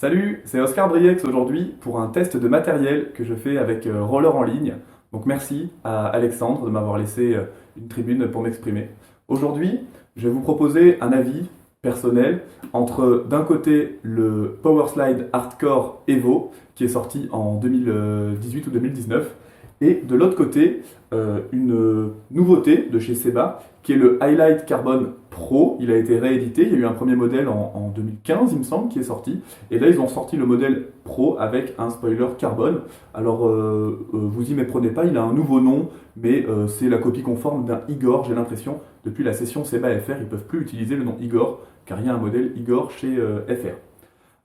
Salut, c'est Oscar Briex aujourd'hui pour un test de matériel que je fais avec Roller en ligne. Donc merci à Alexandre de m'avoir laissé une tribune pour m'exprimer. Aujourd'hui, je vais vous proposer un avis personnel entre d'un côté le Powerslide Hardcore Evo qui est sorti en 2018 ou 2019 et de l'autre côté une nouveauté de chez Seba qui est le Highlight Carbon Pro. Il a été réédité, il y a eu un premier modèle en 2015 il me semble qui est sorti et là ils ont sorti le modèle Pro avec un spoiler carbone. Alors vous y méprenez pas, il a un nouveau nom mais c'est la copie conforme d'un Igor, j'ai l'impression. Depuis la session Seba FR, ils ne peuvent plus utiliser le nom Igor car il y a un modèle Igor chez FR.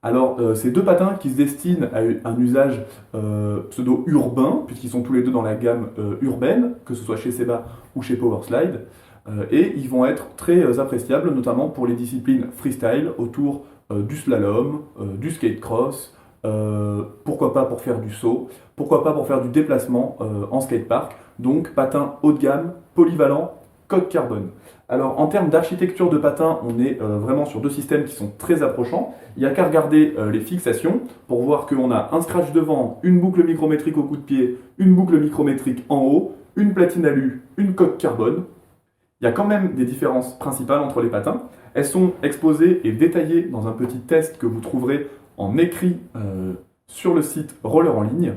Alors, ces deux patins qui se destinent à un usage pseudo-urbain, puisqu'ils sont tous les deux dans la gamme urbaine, que ce soit chez Seba ou chez Powerslide, et ils vont être très appréciables, notamment pour les disciplines freestyle, autour du slalom, du skate cross, pourquoi pas pour faire du saut, pourquoi pas pour faire du déplacement en skatepark, donc patins haut de gamme, polyvalent, coque carbone. Alors en termes d'architecture de patins, on est vraiment sur deux systèmes qui sont très approchants. Il n'y a qu'à regarder les fixations pour voir qu'on a un scratch devant, une boucle micrométrique au coup de pied, une boucle micrométrique en haut, une platine alu, une coque carbone. Il y a quand même des différences principales entre les patins. Elles sont exposées et détaillées dans un petit test que vous trouverez en écrit sur le site Roller en ligne.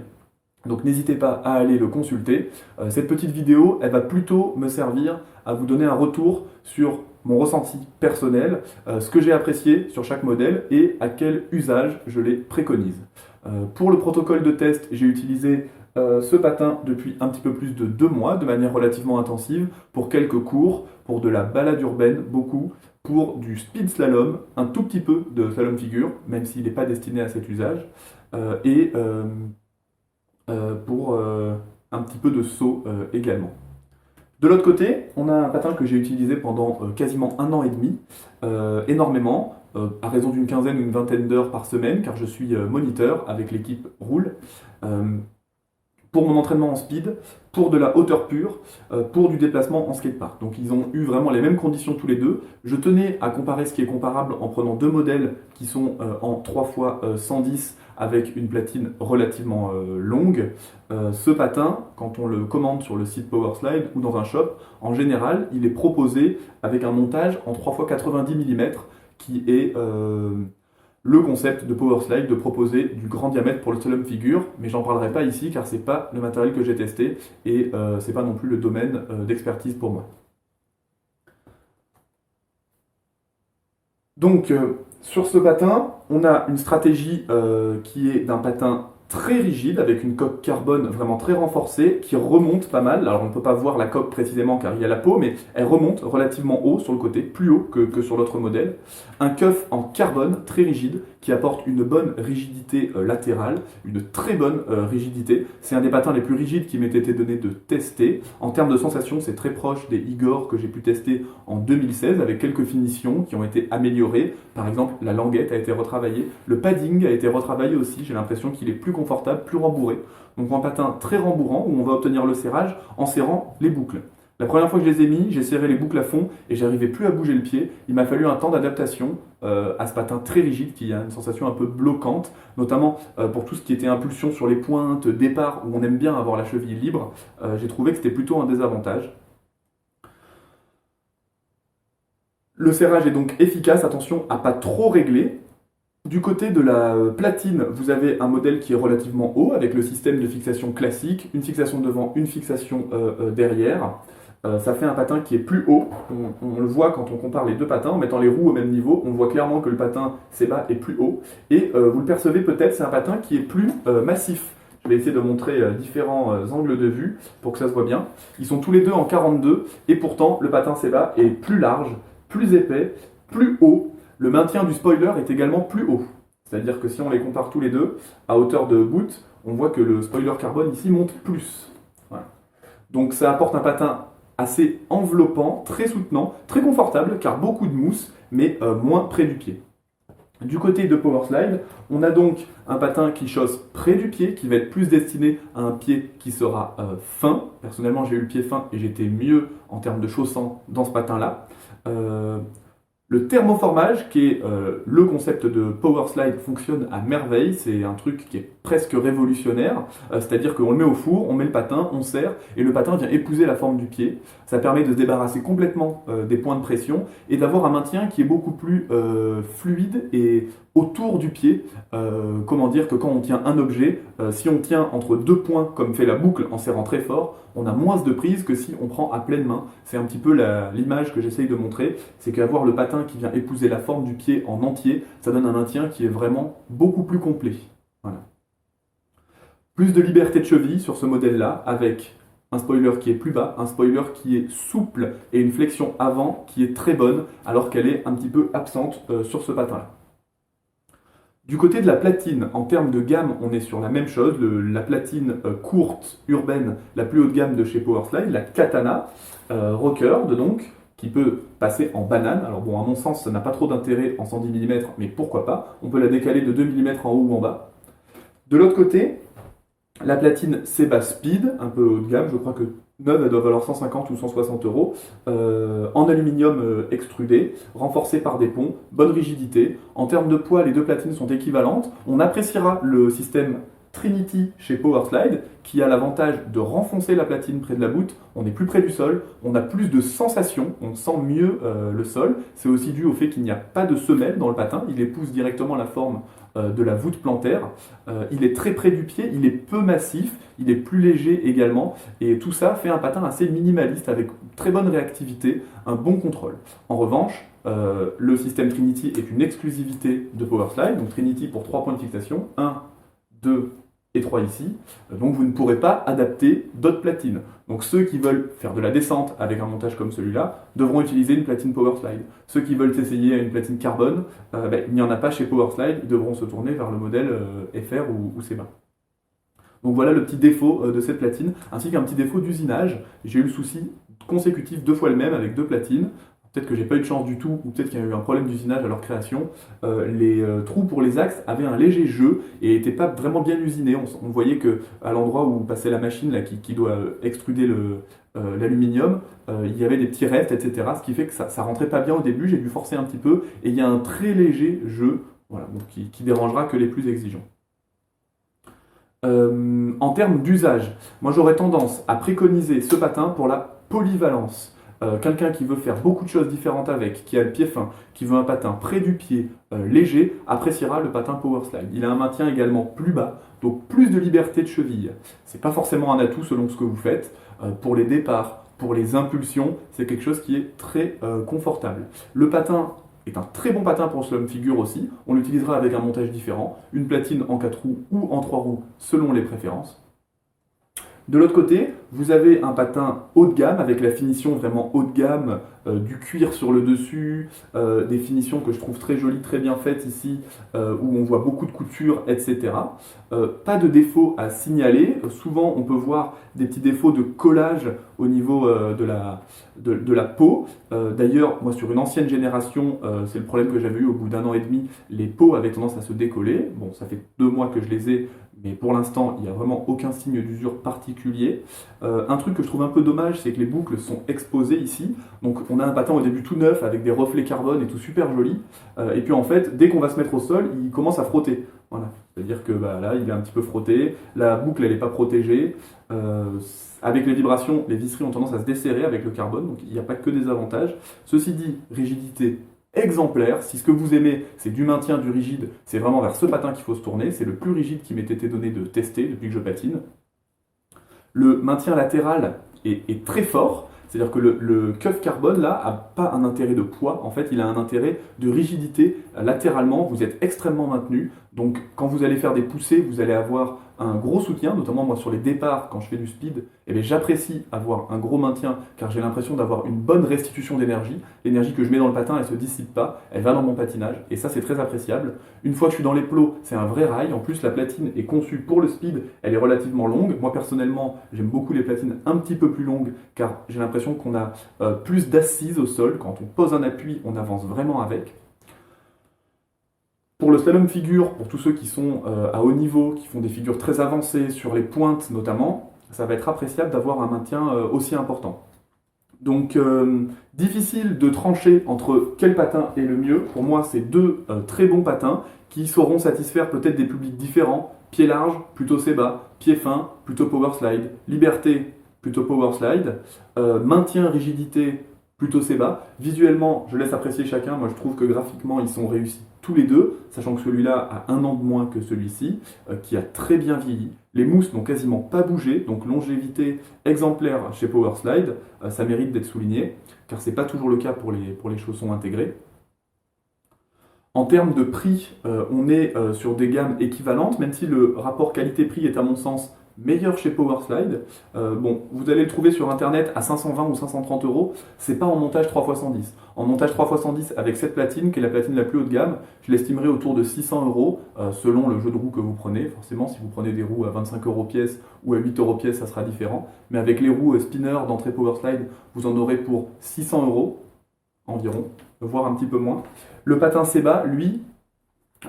Donc n'hésitez pas à aller le consulter. Cette petite vidéo, elle va plutôt me servir à vous donner un retour sur mon ressenti personnel, ce que j'ai apprécié sur chaque modèle et à quel usage je les préconise. Pour le protocole de test, j'ai utilisé ce patin depuis un petit peu plus de 2 mois, de manière relativement intensive, pour quelques cours, pour de la balade urbaine, beaucoup, pour du speed slalom, un tout petit peu de slalom figure, même s'il n'est pas destiné à cet usage, et pour un petit peu de saut également. De l'autre côté, on a un patin que j'ai utilisé pendant quasiment 1 an et demi, énormément, à raison d'une quinzaine ou une vingtaine d'heures par semaine, car je suis moniteur avec l'équipe Roule, pour mon entraînement en speed, pour de la hauteur pure, pour du déplacement en skatepark. Donc ils ont eu vraiment les mêmes conditions tous les deux. Je tenais à comparer ce qui est comparable en prenant deux modèles qui sont en 3 fois 110 avec une platine relativement longue. Ce patin, quand on le commande sur le site Powerslide ou dans un shop, en général, il est proposé avec un montage en 3 fois 90 mm qui est le concept de Powerslide de proposer du grand diamètre pour le slalom figure, mais j'en parlerai pas ici car c'est pas le matériel que j'ai testé et c'est pas non plus le domaine d'expertise pour moi. Donc sur ce patin, on a une stratégie qui est d'un patin très rigide avec une coque carbone vraiment très renforcée qui remonte pas mal. Alors on ne peut pas voir la coque précisément car il y a la peau, mais elle remonte relativement haut sur le côté, plus haut que sur l'autre modèle. Un cuff en carbone très rigide qui apporte une bonne rigidité latérale, une très bonne rigidité. C'est un des patins les plus rigides qui m'ait été donné de tester. En termes de sensation, c'est très proche des Igor que j'ai pu tester en 2016 avec quelques finitions qui ont été améliorées. Par exemple, la languette a été retravaillée, le padding a été retravaillé aussi. J'ai l'impression qu'il est plus confortable, plus rembourré. Donc un patin très rembourrant où on va obtenir le serrage en serrant les boucles. La première fois que je les ai mis, j'ai serré les boucles à fond et j'arrivais plus à bouger le pied. Il m'a fallu un temps d'adaptation à ce patin très rigide qui a une sensation un peu bloquante, notamment pour tout ce qui était impulsion sur les pointes, départ, où on aime bien avoir la cheville libre. J'ai trouvé que c'était plutôt un désavantage. Le serrage est donc efficace, attention à pas trop régler. Du côté de la platine, vous avez un modèle qui est relativement haut avec le système de fixation classique, une fixation devant, une fixation derrière. Ça fait un patin qui est plus haut. On le voit quand on compare les deux patins en mettant les roues au même niveau. On voit clairement que le patin Seba est plus haut. Et vous le percevez peut-être, c'est un patin qui est plus massif. Je vais essayer de montrer différents angles de vue pour que ça se voit bien. Ils sont tous les deux en 42 et pourtant le patin Seba est plus large, plus épais, plus haut. Le maintien du spoiler est également plus haut. C'est-à-dire que si on les compare tous les deux, à hauteur de boot, on voit que le spoiler carbone ici monte plus. Voilà. Donc ça apporte un patin assez enveloppant, très soutenant, très confortable, car beaucoup de mousse, mais moins près du pied. Du côté de Powerslide, on a donc un patin qui chausse près du pied, qui va être plus destiné à un pied qui sera fin. Personnellement, j'ai eu le pied fin et j'étais mieux en termes de chaussant dans ce patin-là. Le thermoformage, qui est le concept de Power Slide, fonctionne à merveille. C'est un truc qui est presque révolutionnaire. C'est-à-dire qu'on le met au four, on met le patin, on serre, et le patin vient épouser la forme du pied. Ça permet de se débarrasser complètement des points de pression et d'avoir un maintien qui est beaucoup plus fluide et autour du pied. Comment dire que quand on tient un objet, si on tient entre deux points, comme fait la boucle en serrant très fort, on a moins de prise que si on prend à pleine main. C'est un petit peu l'image que j'essaye de montrer, c'est qu'avoir le patin qui vient épouser la forme du pied en entier, ça donne un maintien qui est vraiment beaucoup plus complet. Voilà. Plus de liberté de cheville sur ce modèle-là, avec un spoiler qui est plus bas, un spoiler qui est souple et une flexion avant qui est très bonne, alors qu'elle est un petit peu absente sur ce patin-là. Du côté de la platine, en termes de gamme, on est sur la même chose, la platine courte, urbaine, la plus haut de gamme de chez Powerslide, la Katana Rocker, donc, qui peut passer en banane. Alors bon, à mon sens, ça n'a pas trop d'intérêt en 110 mm, mais pourquoi pas. On peut la décaler de 2 mm en haut ou en bas. De l'autre côté, la platine Seba Speed, un peu haut de gamme, je crois que neuve, elle doit valoir 150 ou 160 euros, en aluminium extrudé, renforcé par des ponts, bonne rigidité. En termes de poids, les deux platines sont équivalentes. On appréciera le système Trinity chez Powerslide, qui a l'avantage de renfoncer la platine près de la voûte. On est plus près du sol, on a plus de sensations, on sent mieux le sol. C'est aussi dû au fait qu'il n'y a pas de semelle dans le patin, il épouse directement la forme de la voûte plantaire. Il est très près du pied, il est peu massif, il est plus léger également, et tout ça fait un patin assez minimaliste avec très bonne réactivité, un bon contrôle. En revanche, le système Trinity est une exclusivité de Powerslide, donc Trinity pour 3 points de fixation, 1, 2 et 3 ici, donc vous ne pourrez pas adapter d'autres platines. Donc ceux qui veulent faire de la descente avec un montage comme celui-là devront utiliser une platine Powerslide. Ceux qui veulent essayer une platine carbone, il n'y en a pas chez Powerslide, ils devront se tourner vers le modèle FR ou Seba. Donc voilà le petit défaut de cette platine, ainsi qu'un petit défaut d'usinage. J'ai eu le souci consécutif 2 fois le même avec 2 platines. Peut-être que j'ai pas eu de chance du tout, ou peut-être qu'il y a eu un problème d'usinage à leur création. Les trous pour les axes avaient un léger jeu et n'étaient pas vraiment bien usinés. On voyait que à l'endroit où passait la machine là, qui doit extruder l'aluminium, il y avait des petits restes, etc. Ce qui fait que ça rentrait pas bien au début. J'ai dû forcer un petit peu et il y a un très léger jeu, voilà, donc qui dérangera que les plus exigeants. En termes d'usage, moi j'aurais tendance à préconiser ce patin pour la polyvalence. Quelqu'un qui veut faire beaucoup de choses différentes avec, qui a le pied fin, qui veut un patin près du pied, léger, appréciera le patin Powerslide. Il a un maintien également plus bas, donc plus de liberté de cheville. C'est pas forcément un atout selon ce que vous faites. Pour les départs, pour les impulsions, c'est quelque chose qui est très confortable. Le patin est un très bon patin pour slalom figure aussi. On l'utilisera avec un montage différent, une platine en 4 roues ou en 3 roues selon les préférences. De l'autre côté, vous avez un patin haut de gamme avec la finition vraiment haut de gamme, du cuir sur le dessus, des finitions que je trouve très jolies, très bien faites ici, où on voit beaucoup de couture, etc. Pas de défauts à signaler. Souvent, on peut voir des petits défauts de collage au niveau de la peau. D'ailleurs, moi, sur une ancienne génération, c'est le problème que j'avais eu au bout d'1 an et demi, les peaux avaient tendance à se décoller. Bon, ça fait 2 mois que je les ai, mais pour l'instant, il n'y a vraiment aucun signe d'usure particulier. Un truc que je trouve un peu dommage, c'est que les boucles sont exposées ici. Donc on a un patin au début tout neuf avec des reflets carbone et tout super joli. Et puis en fait, dès qu'on va se mettre au sol, il commence à frotter. Voilà. C'est-à-dire que là, il est un petit peu frotté. La boucle, elle n'est pas protégée. Avec les vibrations, les visseries ont tendance à se desserrer avec le carbone. Donc il n'y a pas que des avantages. Ceci dit, rigidité exemplaire. Si ce que vous aimez, c'est du maintien, du rigide, c'est vraiment vers ce patin qu'il faut se tourner. C'est le plus rigide qui m'ait été donné de tester depuis que je patine. Le maintien latéral est très fort. C'est-à-dire que le cuff carbone, là, n'a pas un intérêt de poids. En fait, il a un intérêt de rigidité. Latéralement, vous êtes extrêmement maintenu. Donc, quand vous allez faire des poussées, vous allez avoir un gros soutien. Notamment, moi, sur les départs, quand je fais du speed, j'apprécie avoir un gros maintien car j'ai l'impression d'avoir une bonne restitution d'énergie. L'énergie que je mets dans le patin, elle ne se dissipe pas. Elle va dans mon patinage. Et ça, c'est très appréciable. Une fois que je suis dans les plots, c'est un vrai rail. En plus, la platine est conçue pour le speed. Elle est relativement longue. Moi, personnellement, j'aime beaucoup les platines un petit peu plus longues car j'ai l'impression qu'on a plus d'assises au sol. Quand on pose un appui, on avance vraiment avec. Pour le slalom figure, pour tous ceux qui sont à haut niveau, qui font des figures très avancées, sur les pointes notamment, ça va être appréciable d'avoir un maintien aussi important. Donc, difficile de trancher entre quel patin est le mieux. Pour moi, c'est deux très bons patins qui sauront satisfaire peut-être des publics différents. Pied large, plutôt Seba. Pied fin, plutôt Power Slide. Liberté, plutôt Power Slide. Maintien, rigidité, plutôt Seba. Visuellement, je laisse apprécier chacun. Moi, je trouve que graphiquement, ils sont réussis tous les deux, sachant que celui-là a un an de moins que celui-ci, qui a très bien vieilli. Les mousses n'ont quasiment pas bougé, donc longévité exemplaire chez Power Slide. Ça mérite d'être souligné, car c'est pas toujours le cas pour les chaussons intégrés. En termes de prix, on est sur des gammes équivalentes, même si le rapport qualité-prix est à mon sens meilleur chez Powerslide. Bon, vous allez le trouver sur internet à 520 ou 530 euros. C'est pas en montage 3x110. En montage 3x110 avec cette platine, qui est la platine la plus haut de gamme, je l'estimerai autour de 600 euros selon le jeu de roues que vous prenez. Forcément, si vous prenez des roues à 25 euros pièce ou à 8 euros pièce, ça sera différent. Mais avec les roues spinner d'entrée Powerslide, vous en aurez pour 600 euros environ, voire un petit peu moins. Le patin Seba, lui,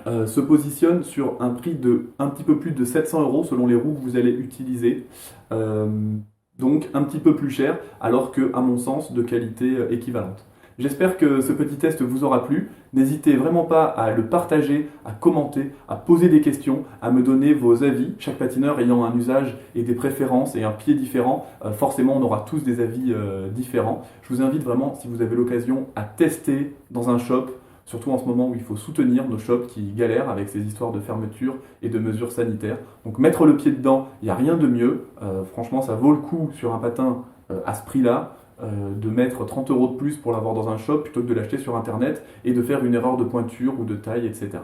se positionne sur un prix de un petit peu plus de 700 euros selon les roues que vous allez utiliser. Euh, donc un petit peu plus cher, alors que, à mon sens, de qualité équivalente. J'espère que ce petit test vous aura plu. N'hésitez vraiment pas à le partager, à commenter, à poser des questions, à me donner vos avis. Chaque patineur ayant un usage et des préférences et un pied différent, forcément on aura tous des avis différents. Je vous invite vraiment, si vous avez l'occasion, à tester dans un shop, surtout en ce moment où il faut soutenir nos shops qui galèrent avec ces histoires de fermeture et de mesures sanitaires. Donc mettre le pied dedans, il n'y a rien de mieux. Franchement, ça vaut le coup sur un patin à ce prix-là de mettre 30 euros de plus pour l'avoir dans un shop plutôt que de l'acheter sur internet et de faire une erreur de pointure ou de taille, etc.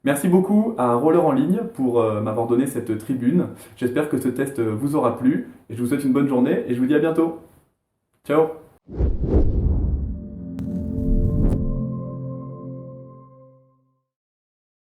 Merci beaucoup à Roller en ligne pour m'avoir donné cette tribune. J'espère que ce test vous aura plu et je vous souhaite une bonne journée et je vous dis à bientôt. Ciao!